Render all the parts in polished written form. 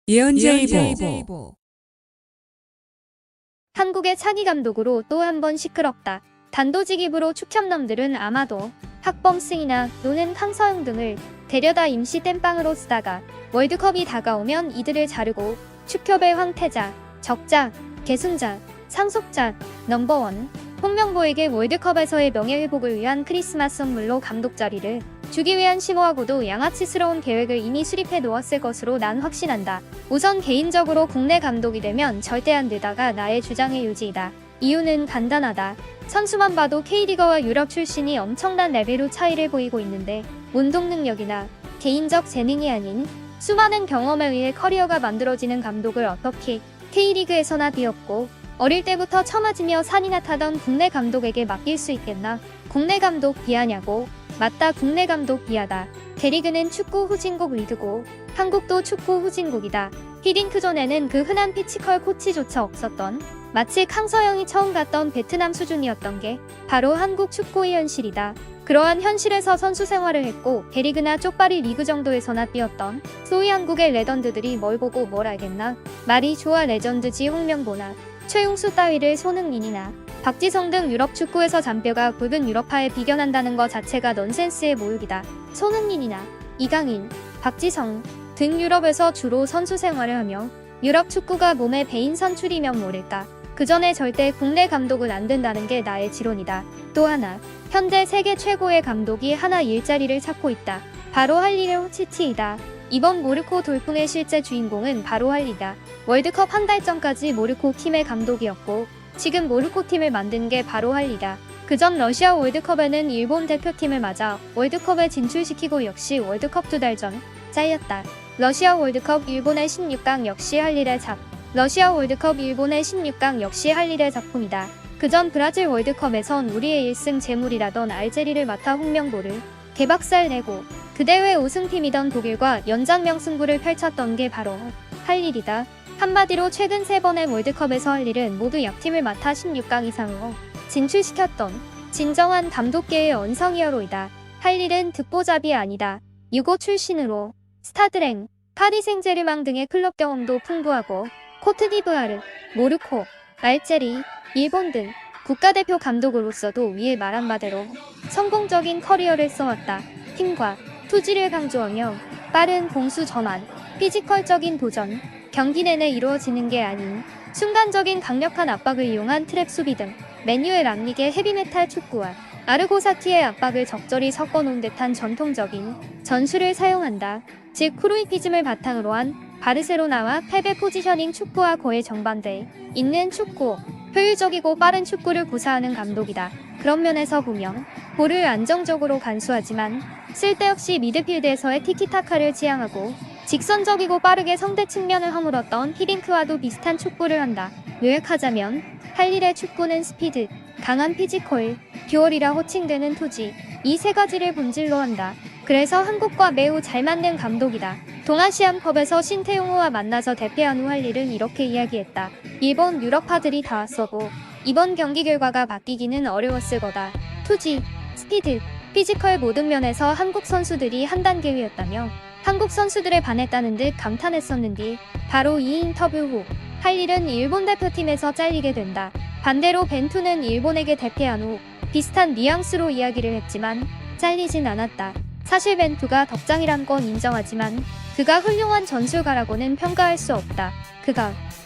예언제이보. 한국의 차기 감독으로 또 한 번 시끄럽다. 단도직입으로 축협남들은 아마도 학범승이나 노는 황서영 등을 데려다 임시 땜빵으로 쓰다가 월드컵이 다가오면 이들을 자르고 축협의 황태자, 적자, 계승자, 상속자, 넘버원, 홍명보에게 월드컵에서의 명예회복을 위한 크리스마스 선물로 감독 자리를 주기 위한 심오하고도 양아치스러운 계획을 이미 수립해 놓았을 것으로 난 확신한다. 우선 개인적으로 국내 감독이 되면 절대 안 되다가 나의 주장의 요지이다. 이유는 간단하다. 선수만 봐도 K리거와 유럽 출신이 엄청난 레벨로 차이를 보이고 있는데 운동 능력이나 개인적 재능이 아닌 수많은 경험에 의해 커리어가 만들어지는 감독을 어떻게 K리그에서나 비었고 어릴 때부터 처맞으며 산이나 타던 국내 감독에게 맡길 수 있겠나? 국내 감독 비하냐고? 맞다, 국내 감독 비하다. 대리그는 축구 후진국 리그고 한국도 축구 후진국이다. 히딩크 전에는 그 흔한 피지컬 코치조차 없었던, 마치 강서영이 처음 갔던 베트남 수준이었던 게 바로 한국 축구의 현실이다. 그러한 현실에서 선수 생활을 했고 대리그나 쪽발이 리그 정도에서나 뛰었던 소위 한국의 레전드들이 뭘 보고 뭘 알겠나? 말이 좋아 레전드지. 홍명보나 최용수 따위를 손흥민이나 박지성 등 유럽 축구에서 잔뼈가 굵은 유럽파에 비견한다는 것 자체가 넌센스의 모욕이다. 손흥민이나 이강인, 박지성 등 유럽에서 주로 선수 생활을 하며 유럽 축구가 몸에 배인 선출이면 모를까. 그 전에 절대 국내 감독은 안 된다는 게 나의 지론이다. 또 하나, 현재 세계 최고의 감독이 하나 일자리를 찾고 있다. 바로 할리레오 치치이다. 이번 모르코 돌풍의 실제 주인공은 바로 할리다. 월드컵 한 달 전까지 모르코 팀의 감독이었고 지금 모르코 팀을 만든 게 바로 할리다. 그전 러시아 월드컵에는 일본 대표팀을 맞아 월드컵에 진출시키고 역시 월드컵 2달 전 잘렸다. 러시아 월드컵 일본의 16강 역시 할리의 러시아 월드컵 일본의 16강 역시 할리의 작품이다. 그전 브라질 월드컵에선 우리의 1승 재물이라던 알제리를 맡아 홍명보를 개박살 내고 그 대회 우승팀이던 독일과 연장명 승부를 펼쳤던 게 바로 할일이다. 한마디로 최근 3번의 월드컵에서 할일은 모두 약팀을 맡아 16강 이상으로 진출시켰던 진정한 감독계의 언성이어로이다. 할일은 듣보잡이 아니다. 유고 출신으로 스타드랭, 파리 생제르맹 등의 클럽 경험도 풍부하고 코트디부아르, 모로코, 알제리, 일본 등 국가대표 감독으로서도 위에 말한 바대로 성공적인 커리어를 써왔다. 팀과 투지를 강조하며 빠른 공수 전환, 피지컬적인 도전, 경기 내내 이루어지는 게 아닌 순간적인 강력한 압박을 이용한 트랩 수비 등 맨유의 락리게 헤비메탈 축구와 아르고사키의 압박을 적절히 섞어놓은 듯한 전통적인 전술을 사용한다. 즉 크루이피즘을 바탕으로 한 바르셀로나와 펩의 포지셔닝 축구와 거의 정반대에 있는 축구, 효율적이고 빠른 축구를 구사하는 감독이다. 그런 면에서 보면 볼을 안정적으로 간수하지만 쓸데없이 미드필드에서의 티키타카를 지향하고 직선적이고 빠르게 상대 측면을 허물었던 히딩크와도 비슷한 축구를 한다. 요약하자면 할일의 축구는 스피드, 강한 피지컬, 듀얼이라 호칭되는 투지, 이 세 가지를 본질로 한다. 그래서 한국과 매우 잘 맞는 감독이다. 동아시안컵에서 신태용호와 만나서 대패한 후 할일은 이렇게 이야기했다. 일본 유럽파들이 다 왔어도 이번 경기 결과가 바뀌기는 어려웠을 거다. 투지, 스피드, 피지컬 모든 면에서 한국 선수들이 한 단계 위였다며 한국 선수들에 반했다는 듯 감탄했었는데 바로 이 인터뷰 후 할일은 일본 대표팀에서 잘리게 된다. 반대로 벤투는 일본에게 대패한 후 비슷한 뉘앙스로 이야기를 했지만 잘리진 않았다. 사실 벤투가 덕장이란 건 인정하지만 그가 훌륭한 전술가라고는 평가할 수 없다.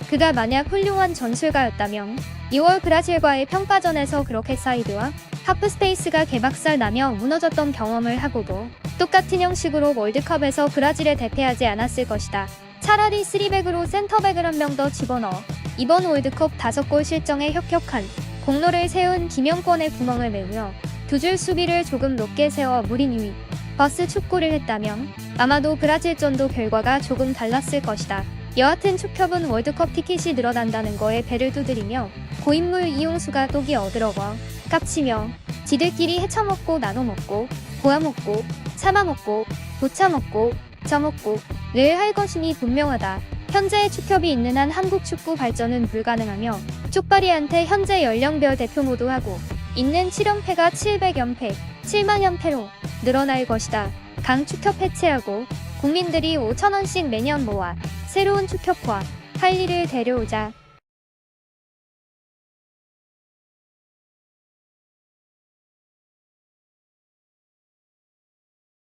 그가 만약 훌륭한 전술가였다면 2월 브라질과의 평가전에서 그렇게 사이드와 하프스페이스가 개박살 나며 무너졌던 경험을 하고도 똑같은 형식으로 월드컵에서 브라질에 대패하지 않았을 것이다. 차라리 3백으로 센터백을 한 명 더 집어넣어 이번 월드컵 5골 실정에 혁혁한 공로를 세운 김영권의 구멍을 메우며 두 줄 수비를 조금 높게 세워 무린 유입 버스 축구를 했다면 아마도 브라질전도 결과가 조금 달랐을 것이다. 여하튼 축협은 월드컵 티켓이 늘어난다는 거에 배를 두드리며 고인물 이용수가 똑이 어드러워 깝치며 지들끼리 헤쳐먹고 나눠먹고 고아먹고 참아먹고 도차먹고 져먹고 를 할 것임이 분명하다. 현재의 축협이 있는 한 한국 축구 발전은 불가능하며 쪽발이한테 현재 연령별 대표 모두하고 있는 7연패가 700연패, 7만연패로 늘어날 것이다. 강 축협 해체하고 국민들이 5천원씩 매년 모아 새로운 축협과 할리를 데려오자